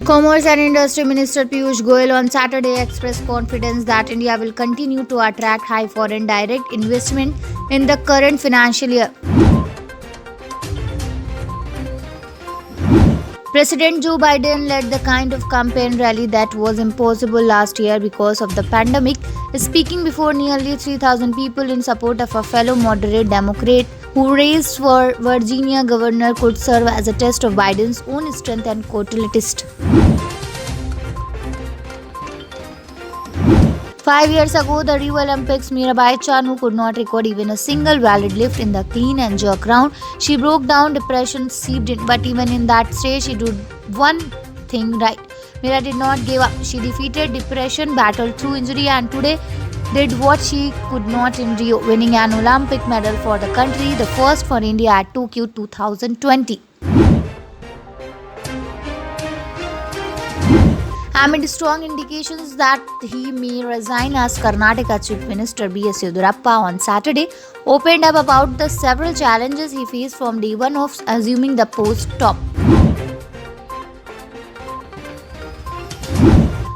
Commerce and Industry Minister Piyush Goyal on Saturday expressed confidence that India will continue to attract high foreign direct investment in the current financial year. President Joe Biden led the kind of campaign rally that was impossible last year because of the pandemic, speaking before nearly 3,000 people in support of a fellow moderate Democrat who raised for Virginia governor could serve as a test of Biden's own strength and totalist. 5 years ago, the Rio Olympics, Mirabai Chanu could not record even a single valid lift in the clean and jerk round. She broke down, depression seeped in, but even in that stage, she did one thing right. Mira did not give up. She defeated depression, battled through injury, and today did what she could not in Rio, winning an Olympic medal for the country, the first for India at Tokyo 2020. Amid strong indications that he may resign as Karnataka Chief Minister B.S. Yediyurappa on Saturday opened up about the several challenges he faced from day one of assuming the post top.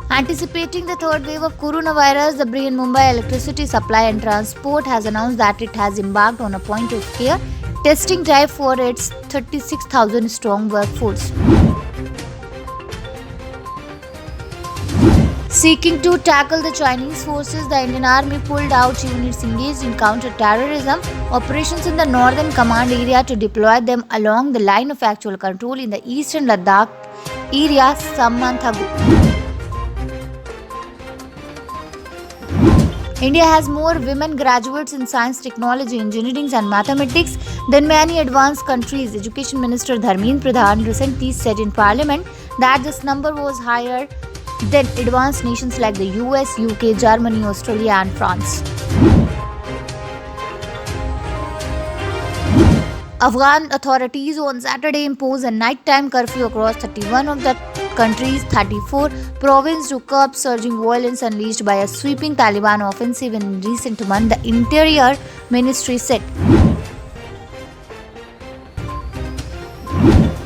Anticipating the third wave of coronavirus, the Mumbai Electricity Supply and Transport has announced that it has embarked on a point-of-care testing drive for its 36,000 strong workforce. Seeking to tackle the Chinese forces, the Indian Army pulled out units engaged in counter-terrorism operations in the northern command area to deploy them along the line of actual control in the eastern Ladakh area some month ago. India has more women graduates in science, technology, engineering and mathematics than many advanced countries. Education Minister Dharmendra Pradhan recently said in Parliament that this number was higher than advanced nations like the US, UK, Germany, Australia and France. Afghan authorities on Saturday imposed a nighttime curfew across 31 of the country's 34 provinces to curb surging violence unleashed by a sweeping Taliban offensive in recent months, the Interior Ministry said.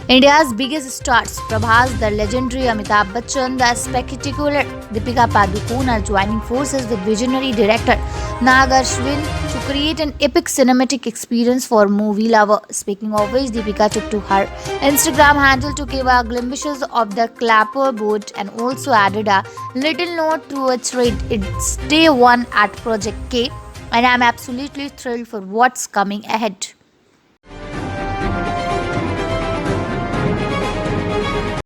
India's biggest stars, Prabhas, the legendary Amitabh Bachchan, the spectacular Deepika Padukone are joining forces with visionary director Nag Ashwin to create an epic cinematic experience for movie lovers. Speaking of which, Deepika took to her Instagram handle to give a glimpses of the clapper boat and also added a little note to its read. It's day one at Project K, and I'm absolutely thrilled for what's coming ahead.